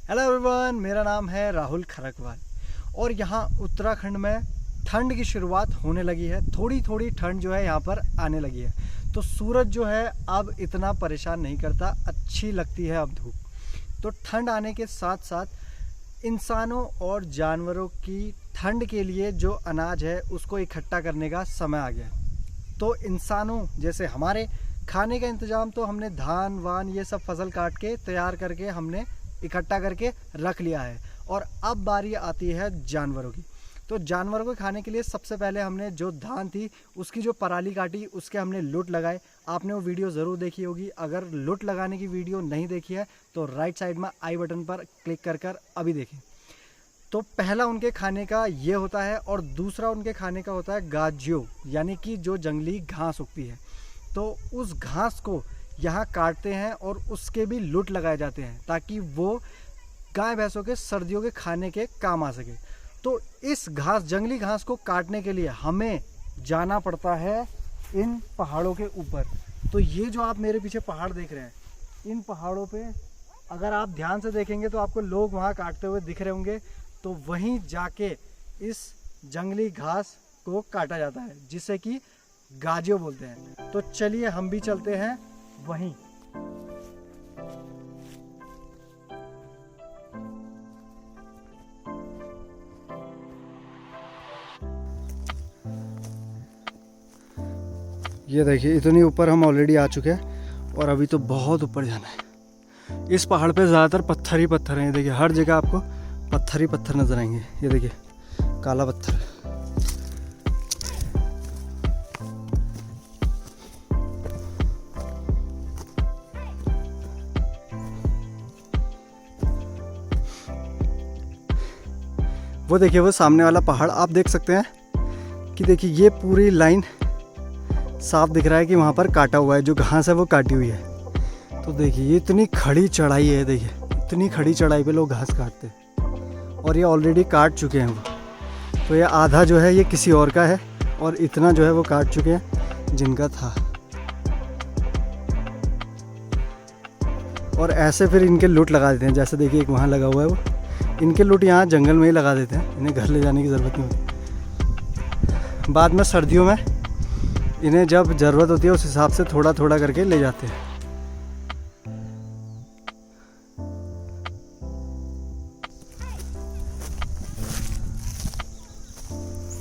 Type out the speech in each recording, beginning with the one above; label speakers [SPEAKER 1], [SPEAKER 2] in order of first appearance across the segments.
[SPEAKER 1] Hello everyone, मेरा नाम है राहुल खरकवाल और यहाँ उत्तराखंड में ठंड की शुरुआत होने लगी है। थोड़ी थोड़ी ठंड जो है यहाँ पर आने लगी है, तो सूरज जो है अब इतना परेशान नहीं करता, अच्छी लगती है अब धूप। तो ठंड आने के साथ साथ इंसानों और जानवरों की ठंड के लिए जो अनाज है उसको इकट्ठा करने का समय आ गया। तो इंसानों जैसे हमारे खाने का इंतज़ाम तो हमने धान वान ये सब फसल काट के तैयार करके हमने इकट्ठा करके रख लिया है, और अब बारी आती है जानवरों की। तो जानवरों को खाने के लिए सबसे पहले हमने जो धान थी उसकी जो पराली काटी, उसके हमने लुट लगाए। आपने वो वीडियो ज़रूर देखी होगी। अगर लुट लगाने की वीडियो नहीं देखी है तो राइट साइड में आई बटन पर क्लिक कर अभी देखें। तो पहला उनके खाने का ये होता है, और दूसरा उनके खाने का होता है गाज्यो, यानी कि जो जंगली घास उगती है। तो उस घास को यहाँ काटते हैं और उसके भी लुट लगाए जाते हैं ताकि वो गाय भैंसों के सर्दियों के खाने के काम आ सके। तो इस घास, जंगली घास को काटने के लिए हमें जाना पड़ता है इन पहाड़ों के ऊपर। तो ये जो आप मेरे पीछे पहाड़ देख रहे हैं, इन पहाड़ों पे अगर आप ध्यान से देखेंगे तो आपको लोग वहाँ काटते हुए दिख रहे होंगे। तो वहीं जाके इस जंगली घास को काटा जाता है, जिसे कि गाजियो बोलते हैं। तो चलिए हम भी चलते हैं वहीं। ये देखिए, इतनी ऊपर हम ऑलरेडी आ चुके हैं और अभी तो बहुत ऊपर जाना है। इस पहाड़ पे ज़्यादातर पत्थर ही पत्थर हैं। ये देखिए, हर जगह आपको पत्थर ही पत्थर नजर आएंगे। ये देखिए, काला पत्थर। वो देखिए, वो सामने वाला पहाड़ आप देख सकते हैं कि देखिए ये पूरी लाइन साफ दिख रहा है कि वहाँ पर काटा हुआ है, जो घास है वो काटी हुई है। तो देखिए ये इतनी खड़ी चढ़ाई है, देखिए इतनी खड़ी चढ़ाई पे लोग घास काटते हैं, और ये ऑलरेडी काट चुके हैं वो। तो ये आधा जो है ये किसी और का है, और इतना जो है वो काट चुके हैं जिनका था। और ऐसे फिर इनके लूट लगा देते हैं। जैसे देखिए एक वहाँ लगा हुआ है, वो इनके लूट यहाँ जंगल में ही लगा देते हैं, इन्हें घर ले जाने की ज़रूरत नहीं होती। बाद में सर्दियों में इन्हें जब ज़रूरत होती है उस हिसाब से थोड़ा थोड़ा करके ले जाते हैं।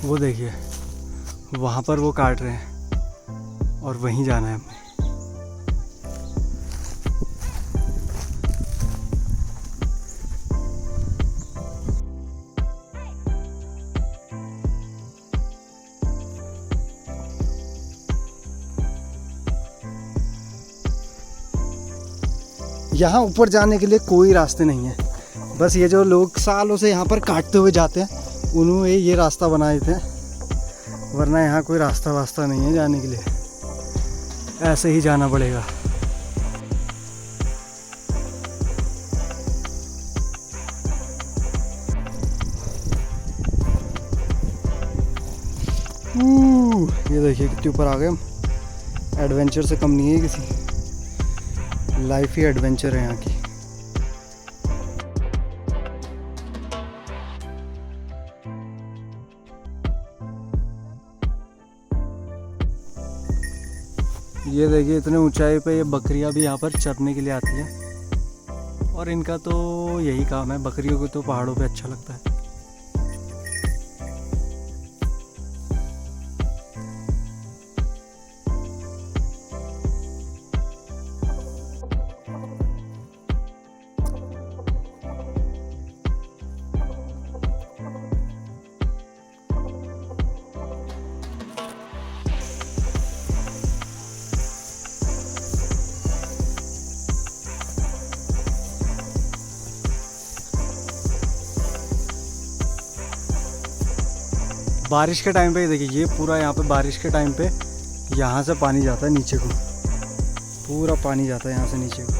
[SPEAKER 1] वो देखिए वहाँ पर वो काट रहे हैं और वहीं जाना है हमें। यहाँ ऊपर जाने के लिए कोई रास्ते नहीं है, बस ये जो लोग सालों से यहाँ पर काटते हुए जाते हैं उन्होंने ये रास्ता बनाए थे, वरना यहाँ कोई रास्ता वास्ता नहीं है जाने के लिए, ऐसे ही जाना पड़ेगा। ये देखिए कितने ऊपर आ गए हम। एडवेंचर से कम नहीं है किसी, लाइफ ही एडवेंचर है यहाँ की। ये देखिए इतने ऊंचाई पे ये बकरियां भी यहाँ पर चरने के लिए आती हैं, और इनका तो यही काम है। बकरियों को तो पहाड़ों पे अच्छा लगता है। बारिश के टाइम पे देखिए, ये पूरा यहाँ पे बारिश के टाइम पे यहाँ से पानी जाता है नीचे को, पूरा पानी जाता है यहाँ से नीचे को।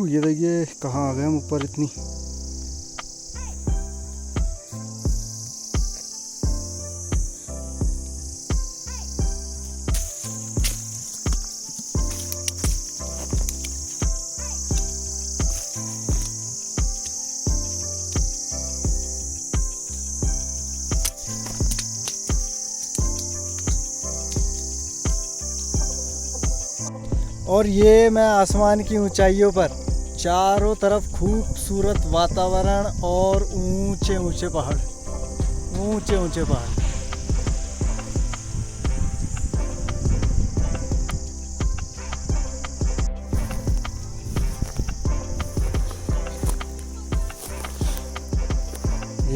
[SPEAKER 1] ये देखिए कहाँ आ गए हम ऊपर इतनी। और ये मैं आसमान की ऊंचाइयों पर, चारों तरफ खूबसूरत वातावरण और ऊंचे ऊंचे पहाड़, ऊंचे ऊंचे पहाड़।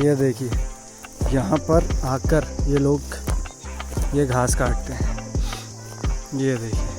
[SPEAKER 1] ये देखिए, यहाँ पर आकर ये लोग ये घास काटते हैं। ये देखिए,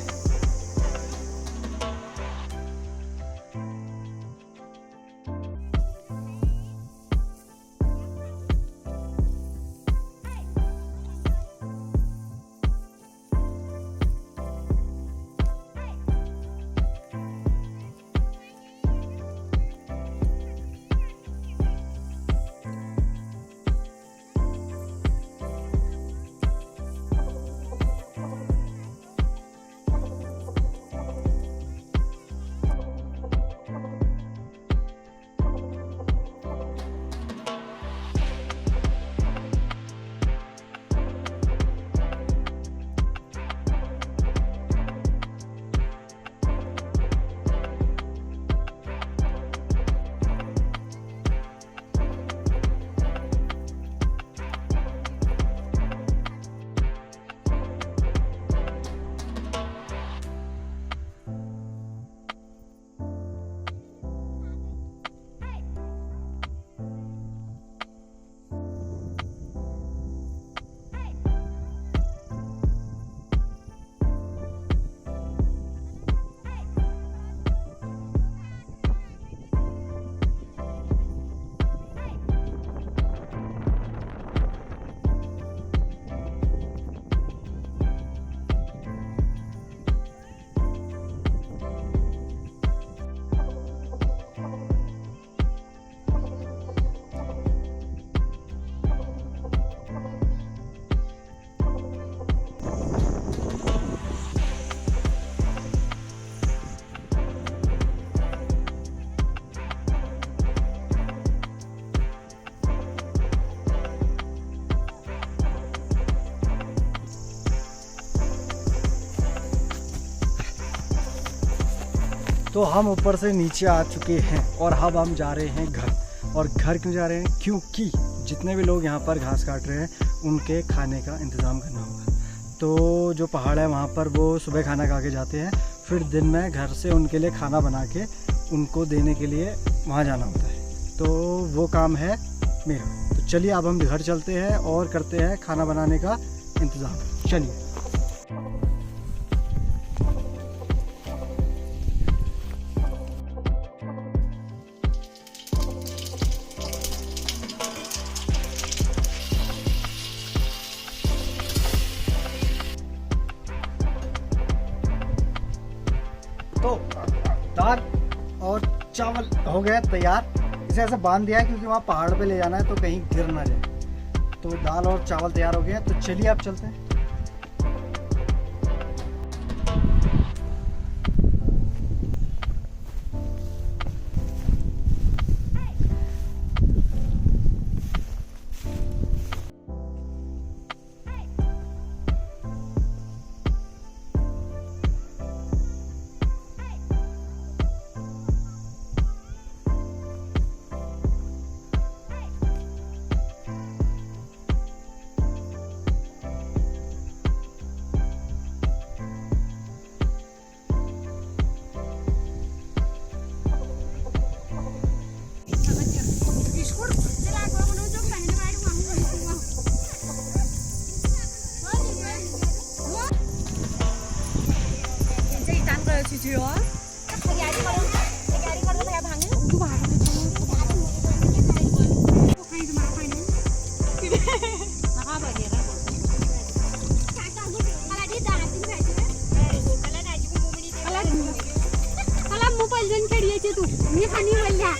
[SPEAKER 1] तो हम ऊपर से नीचे आ चुके हैं और अब हम जा रहे हैं घर। और घर क्यों जा रहे हैं? क्योंकि जितने भी लोग यहाँ पर घास काट रहे हैं उनके खाने का इंतज़ाम करना होगा। तो जो पहाड़ है वहाँ पर वो सुबह खाना खा के जाते हैं, फिर दिन में घर से उनके लिए खाना बना के उनको देने के लिए वहाँ जाना होता है। तो वो काम है मेरा। तो चलिए अब हम घर चलते हैं और करते हैं खाना बनाने का इंतज़ाम। चलिए। तो दाल और चावल हो गया तैयार। इसे ऐसे बांध दिया है क्योंकि वहाँ पहाड़ पे ले जाना है तो कहीं गिर ना जाए। तो दाल और चावल तैयार हो गए हैं। तो चलिए आप चलते हैं।
[SPEAKER 2] तू मी खानी बोलल्या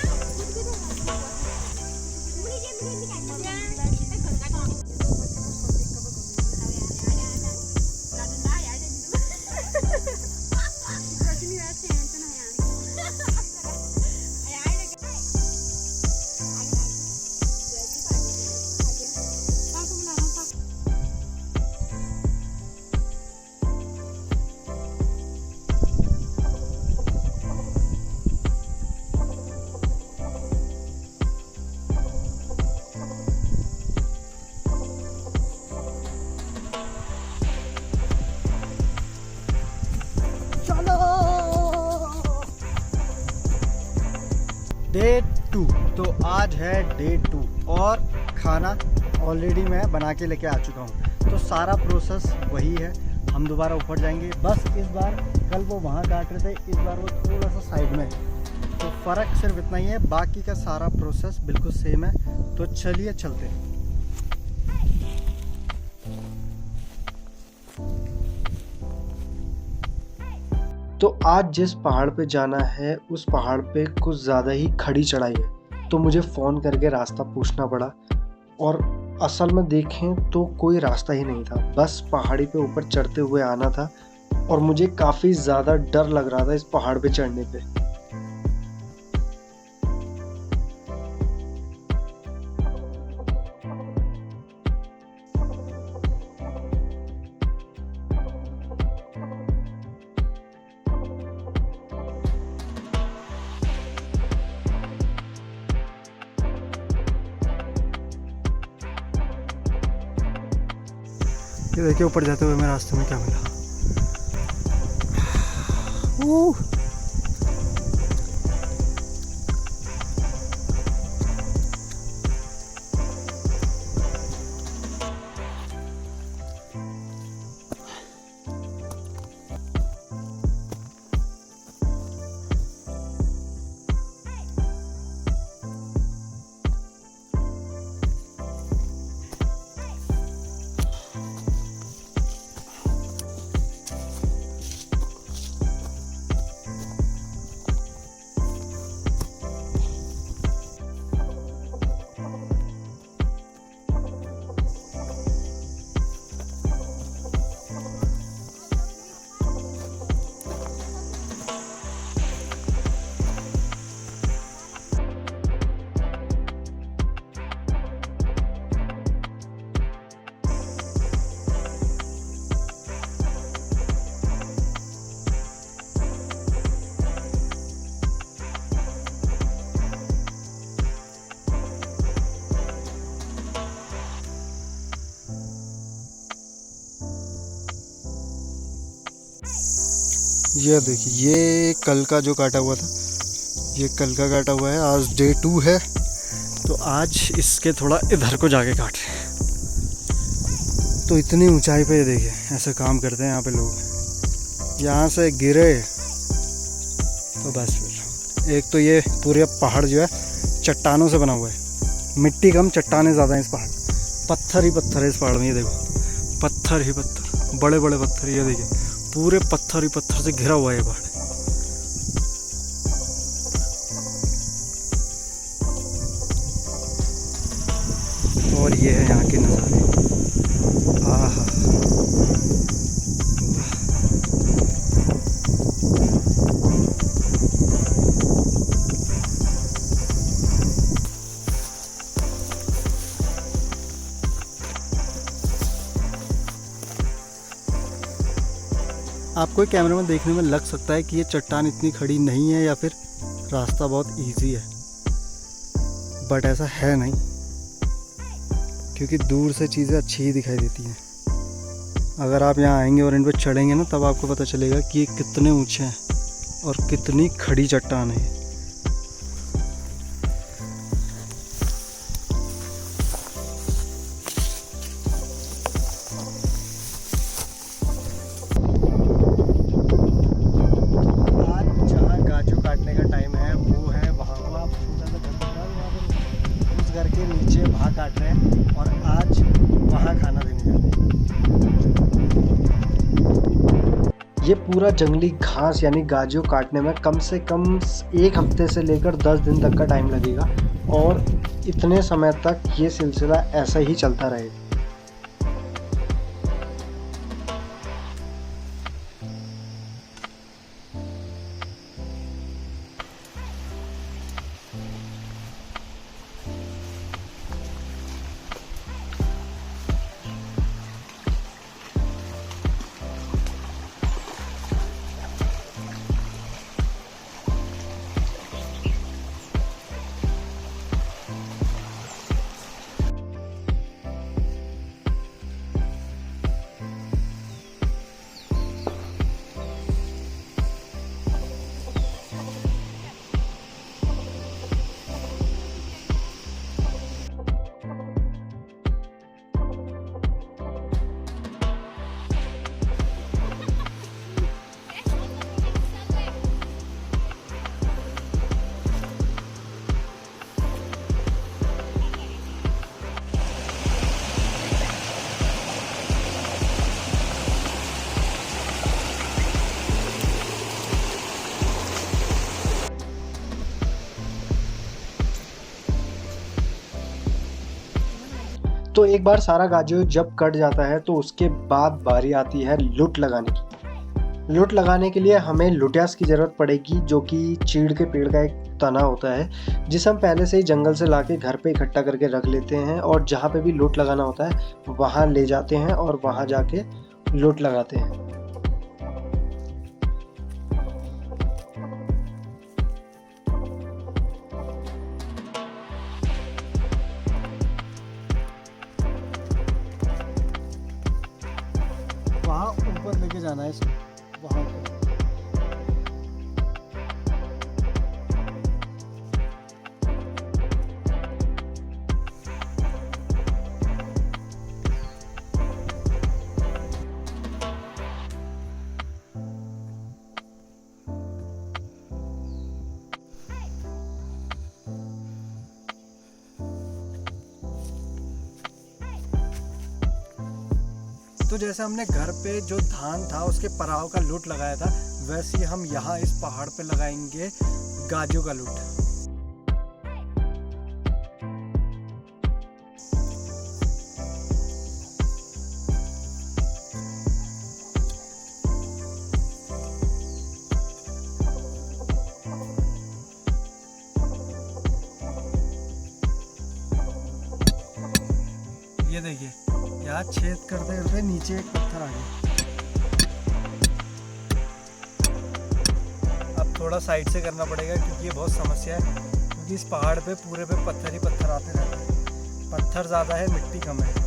[SPEAKER 1] डे 2। तो आज है डे 2 और खाना ऑलरेडी मैं बना के लेके आ चुका हूँ। तो सारा प्रोसेस वही है, हम दोबारा ऊपर जाएंगे। बस इस बार, कल वो वहाँ काट रहे थे, इस बार वो थोड़ा सा साइड में, तो फ़र्क सिर्फ इतना ही है, बाकी का सारा प्रोसेस बिल्कुल सेम है। तो चलिए चलते हैं। तो आज जिस पहाड़ पे जाना है उस पहाड़ पे कुछ ज़्यादा ही खड़ी चढ़ाई है, तो मुझे फ़ोन करके रास्ता पूछना पड़ा। और असल में देखें तो कोई रास्ता ही नहीं था, बस पहाड़ी पे ऊपर चढ़ते हुए आना था। और मुझे काफ़ी ज़्यादा डर लग रहा था इस पहाड़ पे चढ़ने पे।
[SPEAKER 3] ये देखिए ऊपर जाते हुए मैं रास्ते में क्या मिला। ये देखिए, ये कल का जो काटा हुआ था, ये कल का काटा हुआ है। आज डे 2 है, तो आज इसके थोड़ा इधर को जाके काट रहे हैं। तो इतनी ऊंचाई पे ये देखिए ऐसे काम करते हैं यहाँ पे लोग। यहाँ से गिरे तो बस फिर एक तो ये पूरे पहाड़ जो है चट्टानों से बना हुआ है, मिट्टी कम चट्टानें ज़्यादा हैं इस पहाड़, पत्थर ही पत्थर है इस पहाड़ में। ये देखो पत्थर ही पत्थर, बड़े बड़े पत्थर, ये देखिए पूरे पत्थर ही पत्थर से घिरा हुआ है ये पहाड़। और ये है यहाँ के नज़ारे। आहा, आपको कैमरे में देखने में लग सकता है कि ये चट्टान इतनी खड़ी नहीं है या फिर रास्ता बहुत इजी है, बट ऐसा है नहीं, क्योंकि दूर से चीज़ें अच्छी ही दिखाई देती हैं। अगर आप यहाँ आएंगे और इन पर चढ़ेंगे ना, तब आपको पता चलेगा कि ये कितने ऊंचे हैं और कितनी खड़ी चट्टान है।
[SPEAKER 1] घर के नीचे भाग काट रहे हैं और आज वहाँ खाना देने जा रहे हैं। ये पूरा जंगली घास यानी गाजो काटने में कम से कम 1 हफ्ते से लेकर 10 दिन तक का टाइम लगेगा, और इतने समय तक ये सिलसिला ऐसा ही चलता रहेगा।
[SPEAKER 3] तो एक बार सारा गाजर जब कट जाता है तो उसके बाद बारी आती है लुट लगाने की। लुट लगाने के लिए हमें लुटियास की ज़रूरत पड़ेगी, जो कि चीड़ के पेड़ का एक तना होता है जिसे हम पहले से ही जंगल से लाके घर पे इकट्ठा करके रख लेते हैं, और जहाँ पे भी लुट लगाना होता है वहाँ ले जाते हैं और वहाँ जाके लुट लगाते हैं।
[SPEAKER 1] वहाँ ऊपर लेके जाना है इसको, वहाँ पे। तो जैसे हमने घर पे जो धान था उसके पराव का लूट लगाया था, वैसे ही हम यहाँ इस पहाड़ पे लगाएंगे गाजों का लूट। ये देखिए, यहाँ छेद करते करते नीचे एक पत्थर आ गया। अब थोड़ा साइड से करना पड़ेगा क्योंकि ये बहुत समस्या है, क्योंकि इस पहाड़ पे पूरे पे पत्थर ही पत्थर आते रहते हैं। पत्थर ज़्यादा है, मिट्टी कम है।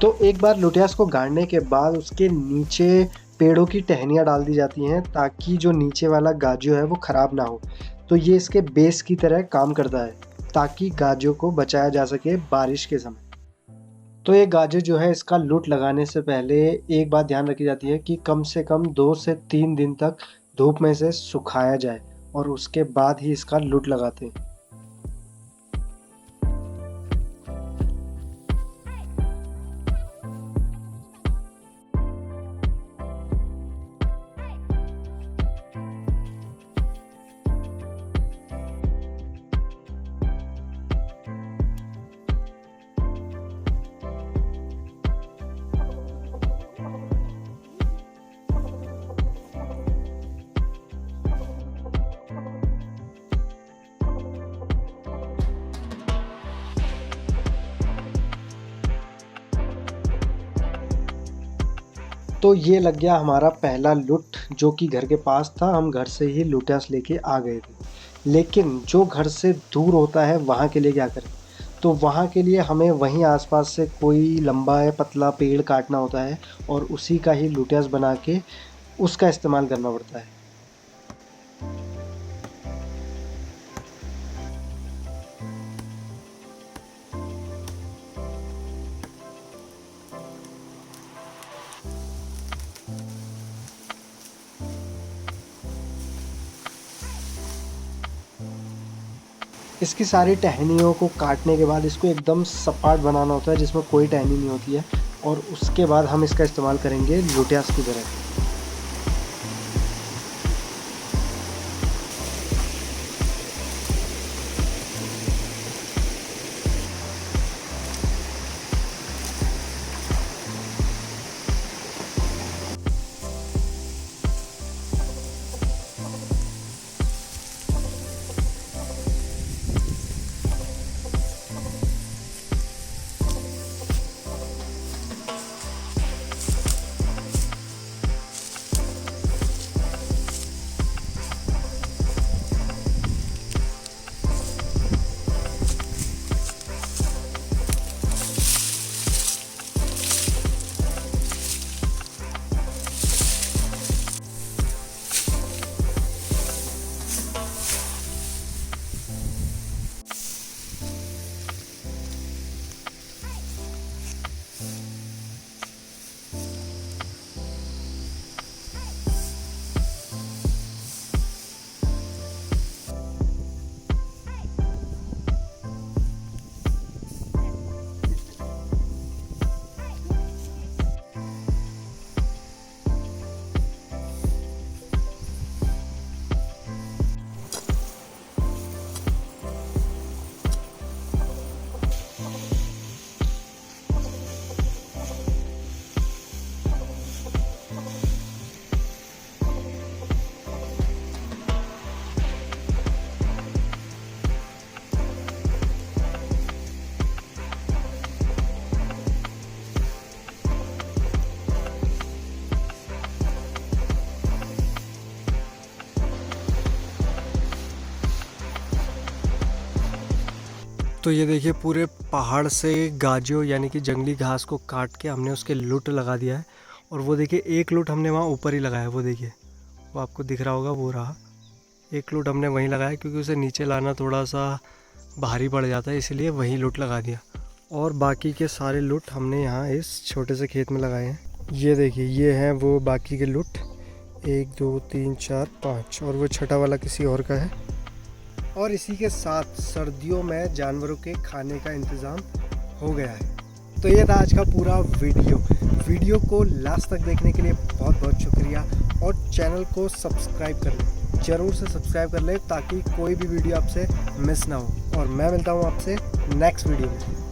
[SPEAKER 3] तो एक बार लुटियास को गाड़ने के बाद उसके नीचे पेड़ों की टहनियाँ डाल दी जाती हैं ताकि जो नीचे वाला गाजो है वो ख़राब ना हो। तो ये इसके बेस की तरह काम करता है ताकि गाजो को बचाया जा सके बारिश के समय। तो ये गाजर जो है, इसका लूट लगाने से पहले एक बात ध्यान रखी जाती है कि कम से कम 2 से 3 दिन तक धूप में से सुखाया जाए और उसके बाद ही इसका लूट लगाते हैं। तो ये लग गया हमारा पहला लुट, जो कि घर के पास था। हम घर से ही लुटियास लेके आ गए थे, लेकिन जो घर से दूर होता है वहाँ के लिए क्या करें? तो वहाँ के लिए हमें वहीं आसपास से कोई लंबा या पतला पेड़ काटना होता है और उसी का ही लुटियास बना के उसका इस्तेमाल करना पड़ता है। इसकी सारी टहनियों को काटने के बाद इसको एकदम सपाट बनाना होता है जिसमें कोई टहनी नहीं होती है, और उसके बाद हम इसका इस्तेमाल करेंगे लुटियास की तरह।
[SPEAKER 1] तो ये देखिए पूरे पहाड़ से गाजो यानी कि जंगली घास को काट के हमने उसके लुट लगा दिया है। और वो देखिए एक लुट हमने वहाँ ऊपर ही लगाया है, वो देखिए वो आपको दिख रहा होगा, वो रहा एक लुट हमने वहीं लगाया क्योंकि उसे नीचे लाना थोड़ा सा भारी पड़ जाता है, इसलिए वहीं लुट लगा दिया। और बाकी के सारे लुट हमने यहाँ इस छोटे से खेत में लगाए हैं। ये देखिए ये हैं वो बाकी के लुट, 1 2 3 4 5, और वो छठा वाला किसी और का है। और इसी के साथ सर्दियों में जानवरों के खाने का इंतज़ाम हो गया है। तो ये था आज का पूरा वीडियो को लास्ट तक देखने के लिए बहुत बहुत शुक्रिया। और चैनल को सब्सक्राइब कर लें, ज़रूर से सब्सक्राइब कर लें ताकि कोई भी वीडियो आपसे मिस ना हो। और मैं मिलता हूँ आपसे नेक्स्ट वीडियो में।